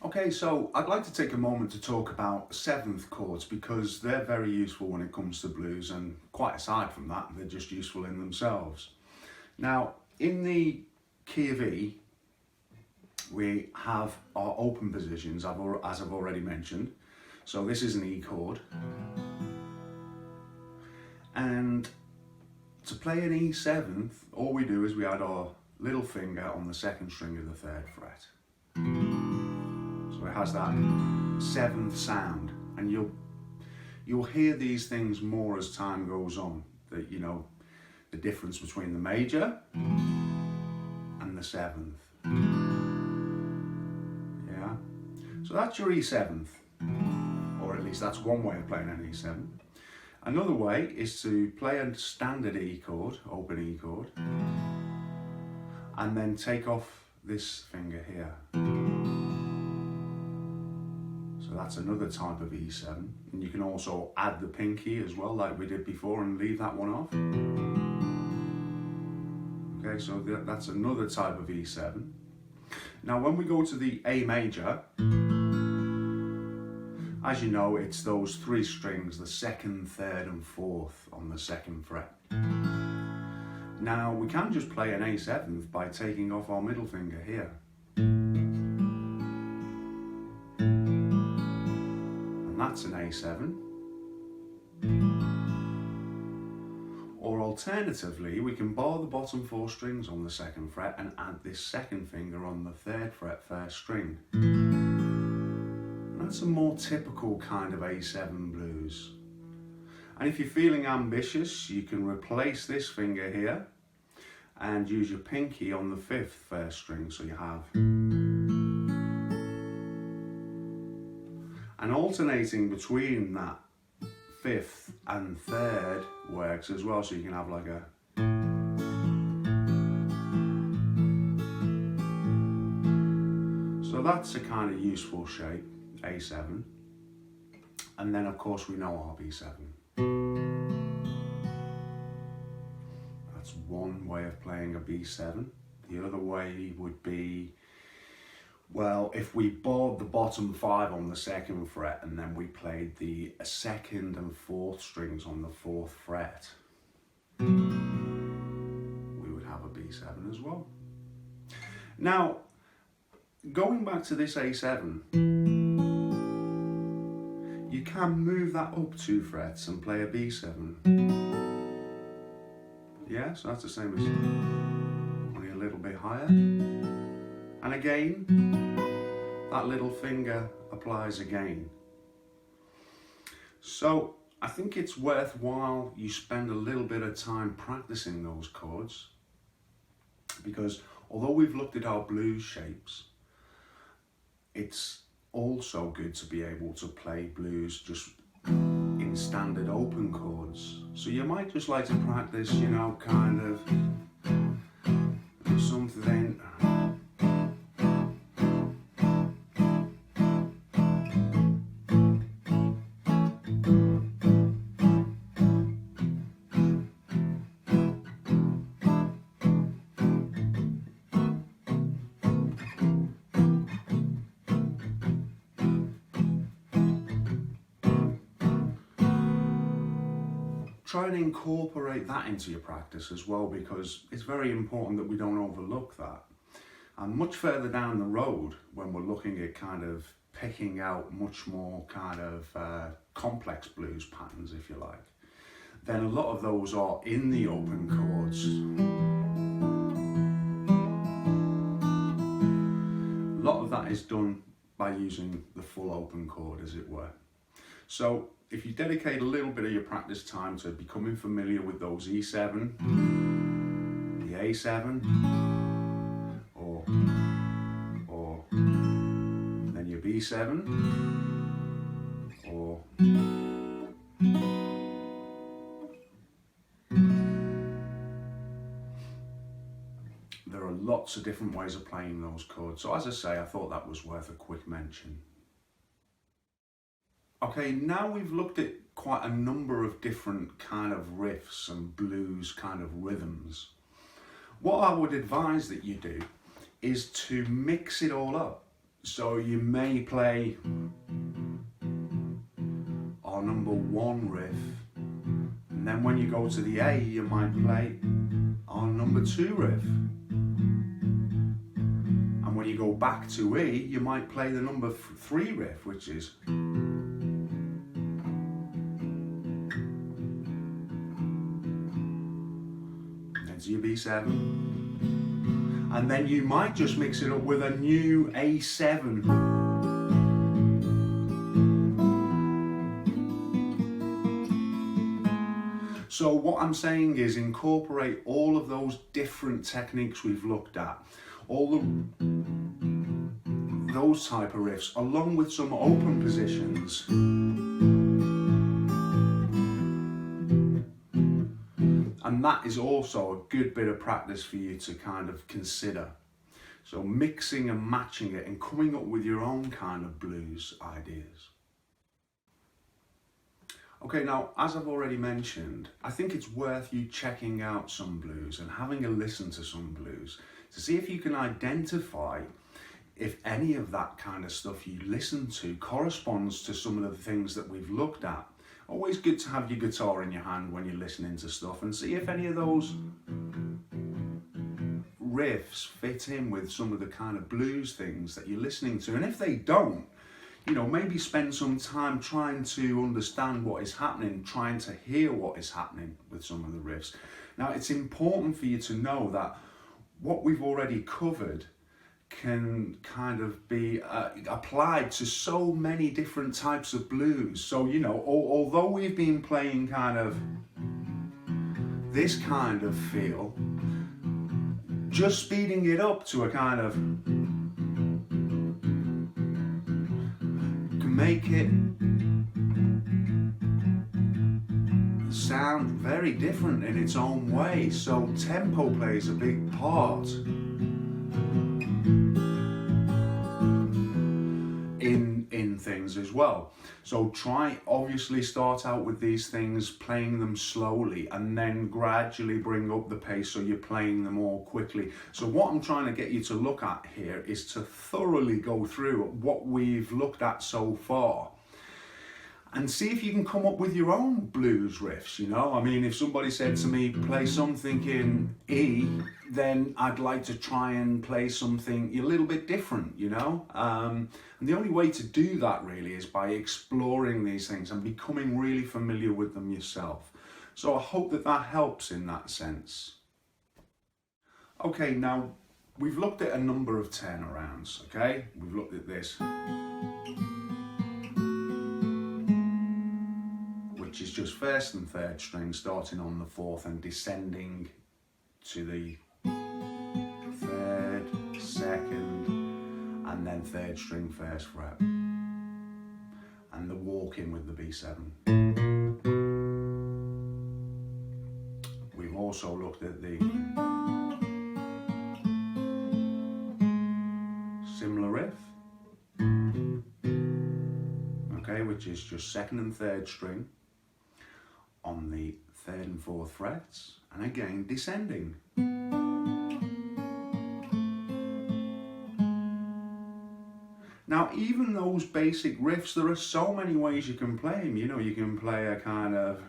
Okay, so I'd like to take a moment to talk about seventh chords because they're very useful when it comes to blues, and quite aside from that, they're just useful in themselves. Now, in the key of E, we have our open positions, as I've already mentioned. So this is an E chord. And to play an E seventh, all we do is we add our little finger on the second string of the third fret. So it has that seventh sound, and you'll hear these things more as time goes on. That the difference between the major and the seventh. Yeah. So that's your E7th, or at least that's one way of playing an E7. Another way is to play a standard E chord, open E chord, and then take off this finger here. So that's another type of E7. And you can also add the pinky as well, like we did before, and leave that one off. Okay, so that's another type of E7. Now when we go to the A major, as you know, it's those three strings, the second, third and fourth on the second fret. Now we can just play an A7th by taking off our middle finger here. And that's an A7. Or alternatively, we can bar the bottom four strings on the second fret and add this second finger on the third fret first string. And that's a more typical kind of A7 blues. And if you're feeling ambitious, you can replace this finger here and use your pinky on the fifth first string, so you have. And alternating between that fifth and third works as well, so you can have like a. So that's a kind of useful shape, A7. And then of course we know our B7. That's one way of playing a B7. The other way would be, well, if we barred the bottom five on the second fret and then we played the second and fourth strings on the fourth fret, we would have a B7 as well. Now, going back to this A7, you can move that up 2 frets and play a B7. Yeah, so that's the same as only a little bit higher. And again, that little finger applies again. So I think it's worthwhile you spend a little bit of time practicing those chords, because although we've looked at our blues shapes, it's also good to be able to play blues just in standard open chords. So you might just like to practice, kind of something. Try and incorporate that into your practice as well, because it's very important that we don't overlook that. And much further down the road, when we're looking at kind of picking out much more kind of complex blues patterns, if you like, then a lot of those are in the open chords. A lot of that is done by using the full open chord, as it were. So if you dedicate a little bit of your practice time to becoming familiar with those E7, the A7, or then your B7, or there are lots of different ways of playing those chords. So as I say, I thought that was worth a quick mention. Okay, now we've looked at quite a number of different kind of riffs and blues kind of rhythms. What I would advise that you do is to mix it all up. So you may play our number 1 riff, and then when you go to the A, you might play our number 2 riff. And when you go back to E, you might play the number 3 riff, which is. To your B7, and then you might just mix it up with a new A7. So what I'm saying is incorporate all of those different techniques we've looked at, those type of riffs, along with some open positions. And that is also a good bit of practice for you to kind of consider. So mixing and matching it and coming up with your own kind of blues ideas. Okay, now, as I've already mentioned, I think it's worth you checking out some blues and having a listen to some blues to see if you can identify if any of that kind of stuff you listen to corresponds to some of the things that we've looked at. Always good to have your guitar in your hand when you're listening to stuff and see if any of those riffs fit in with some of the kind of blues things that you're listening to. And if they don't, you know, maybe spend some time trying to understand what is happening, trying to hear what is happening with some of the riffs. Now, it's important for you to know that what we've already covered can kind of be applied to so many different types of blues. So, you know, although we've been playing kind of this kind of feel, just speeding it up to a kind of can make it sound very different in its own way. So tempo plays a big part in things as well. So obviously start out with these things, playing them slowly, and then gradually bring up the pace so you're playing them all quickly. So what I'm trying to get you to look at here is to thoroughly go through what we've looked at so far and see if you can come up with your own blues riffs, you know? I mean, if somebody said to me, play something in E, then I'd like to try and play something a little bit different, you know? And the only way to do that really is by exploring these things and becoming really familiar with them yourself. So I hope that that helps in that sense. Okay, now we've looked at a number of turnarounds, okay? We've looked at this, which is just first and third string starting on the fourth and descending to the third, second, and then third string first fret, and the walk in with the B7. We've also looked at the similar riff, okay, which is just second and third string on the third and fourth frets, and again descending. Now, even those basic riffs, there are so many ways you can play them. You know, you can play a kind of,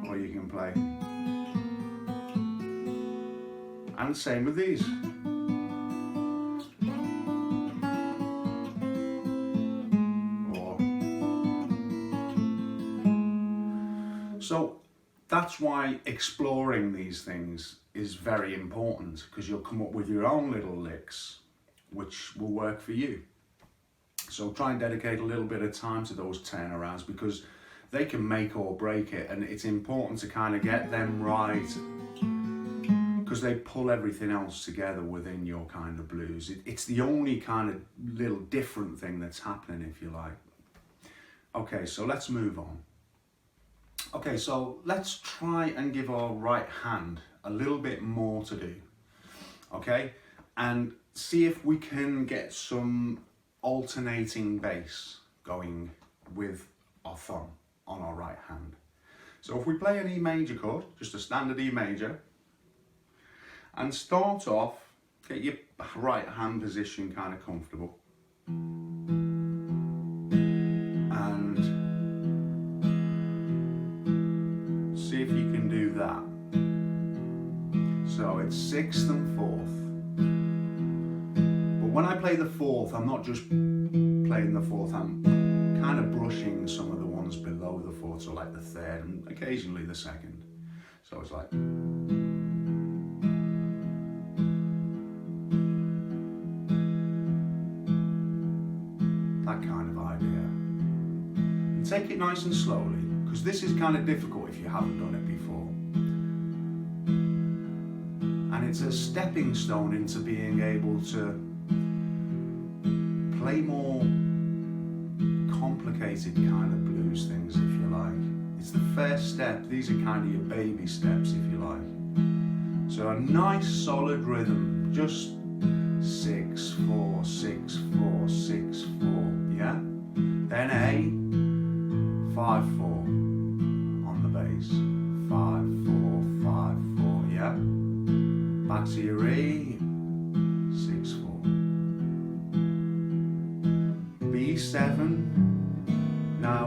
or you can play, and same with these. So that's why exploring these things is very important, because you'll come up with your own little licks which will work for you. So try and dedicate a little bit of time to those turnarounds, because they can make or break it, and it's important to kind of get them right, because they pull everything else together within your kind of blues. It's the only kind of little different thing that's happening, if you like. Okay, so let's move on. Okay, so let's try and give our right hand a little bit more to do, okay? And see if we can get some alternating bass going with our thumb on our right hand. So if we play an E major chord, just a standard E major, and start off Get your right hand position kind of comfortable. And see if you can do that. So it's 6th and 4th. But when I play the 4th, I'm not just playing the 4th, I'm kind of brushing some of the ones below the 4th, so like the 3rd and occasionally the 2nd. So it's like... that kind of idea. And take it nice and slowly, because this is kind of difficult if you haven't done it before. And it's a stepping stone into being able to play more complicated kind of blues things, if you like. It's the first step. These are kind of your baby steps, if you like. So a nice solid rhythm, just 6, 4, 6, 4, 6, 4, yeah? Then A, 5, 4 on the bass. 5, 4, 5, 4, yeah? Back to your E, 6, 4. B7. Now,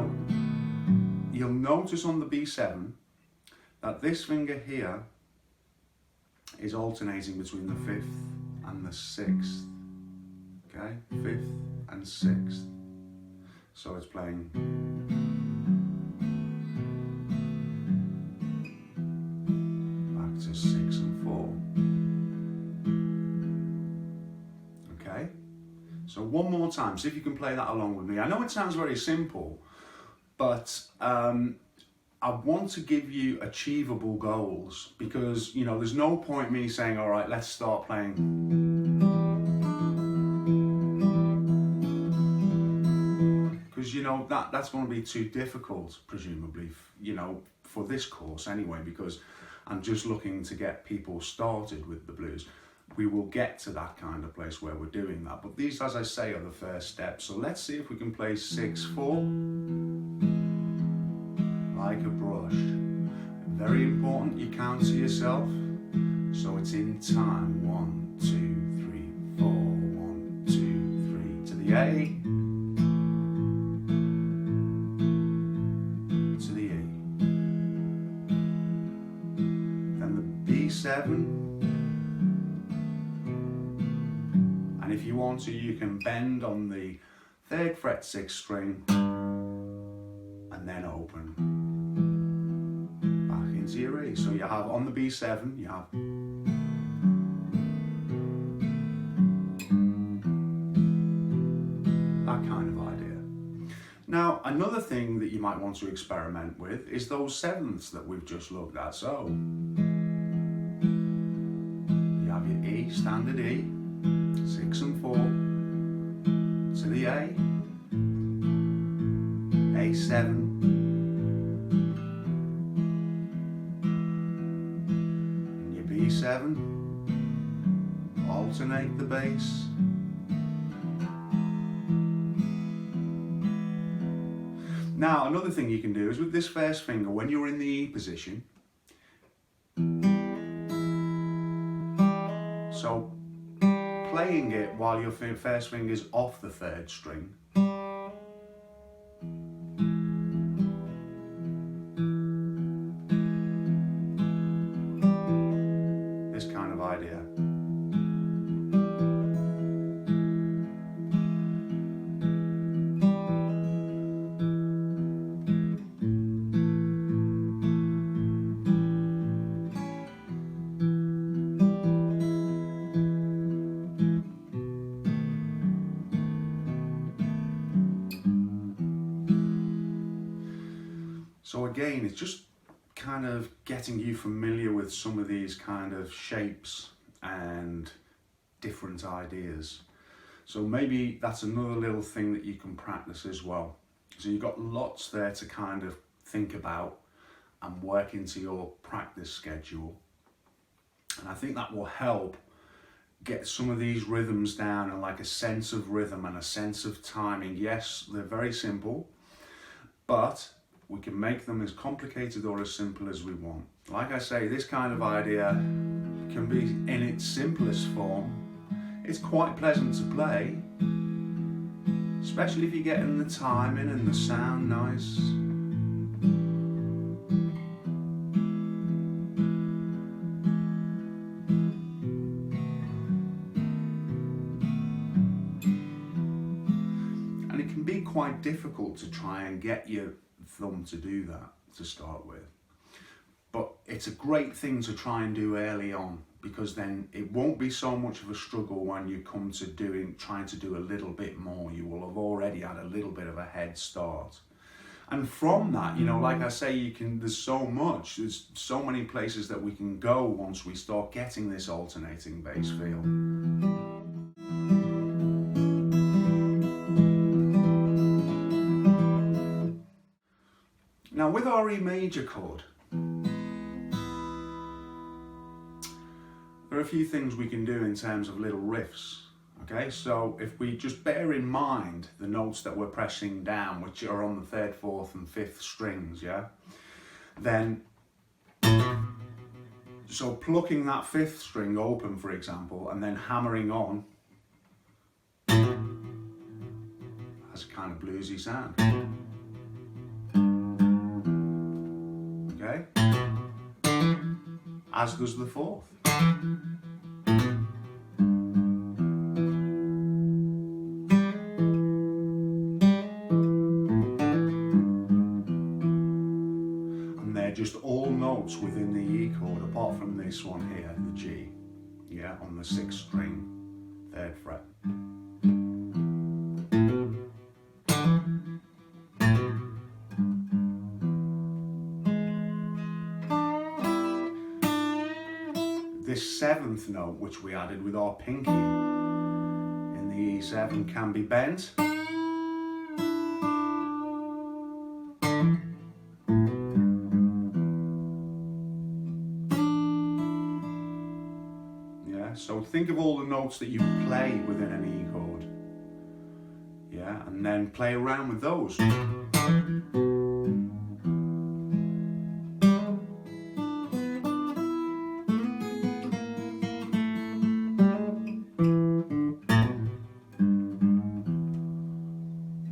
you'll notice on the B7 that this finger here is alternating between the 5th and the 6th. Okay, 5th and 6th. So it's playing. Back to 6 and 4. Okay. So one more time, see if you can play that along with me. I know it sounds very simple, but I want to give you achievable goals, because, you know, there's no point me saying, all right, let's start playing. Because, you know, that's going to be too difficult, presumably, you know, for this course anyway, because I'm just looking to get people started with the blues. We will get to that kind of place where we're doing that. But these, as I say, are the first steps. So let's see if we can play 6, 4. Like a brush. Very important you count to yourself. So it's in time. 1, 2, 3, 4. 1, 2, 3. To the A. To the E. Then the B7. And if you want to, you can bend on the 3rd fret 6th string and then open back into your E. So you have on the B7, you have that kind of idea. Now, another thing that you might want to experiment with is those 7ths that we've just looked at. So you have your E, standard E, 6 and 4, to the A, A7, and your B7, alternate the bass. Now, another thing you can do is with this first finger, when you're in the E position, so playing it while your first finger's off the 3rd string. This kind of idea. So again, it's just kind of getting you familiar with some of these kind of shapes and different ideas. So maybe that's another little thing that you can practice as well. So you've got lots there to kind of think about and work into your practice schedule. And I think that will help get some of these rhythms down and like a sense of rhythm and a sense of timing. Yes, they're very simple, but we can make them as complicated or as simple as we want. Like I say, this kind of idea can be in its simplest form It's quite pleasant to play, especially if you're getting the timing and the sound nice. And it can be quite difficult to try and get your thumb to do that to start with. But it's a great thing to try and do early on, because then it won't be so much of a struggle when you come to trying to do a little bit more. You will have already had a little bit of a head start. And from that, you know, like I say, there's so many places that we can go once we start getting this alternating bass feel. Now with our E major chord, there are a few things we can do in terms of little riffs. Okay, so if we just bear in mind the notes that we're pressing down, which are on the 3rd, 4th and 5th strings, yeah, then, so plucking that 5th string open, for example, and then hammering on has a kind of bluesy sound. Okay, as does the 4th. Just all notes within the E chord, apart from this one here, the G, yeah, on the 6th string, 3rd fret. This 7th note, which we added with our pinky in the E7, can be bent. So think of all the notes that you play within an E chord, yeah, and then play around with those.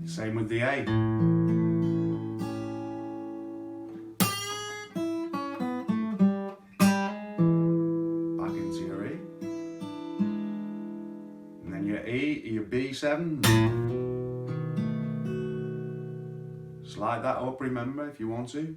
Same with the A. Your B7, slide that up, remember, if you want to.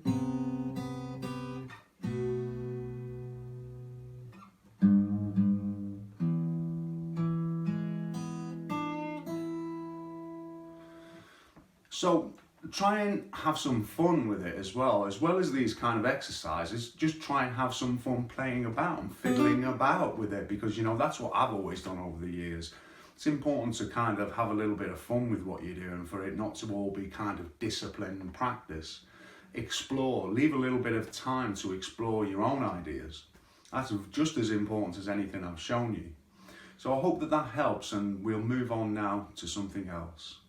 So try and have some fun with it as well as these kind of exercises. Just try and have some fun playing about and fiddling about with it, because, you know, that's what I've always done over the years. It's important to kind of have a little bit of fun with what you do, and for it not to all be kind of discipline and practice. Explore, leave a little bit of time to explore your own ideas. That's just as important as anything I've shown you. So I hope that helps, and we'll move on now to something else.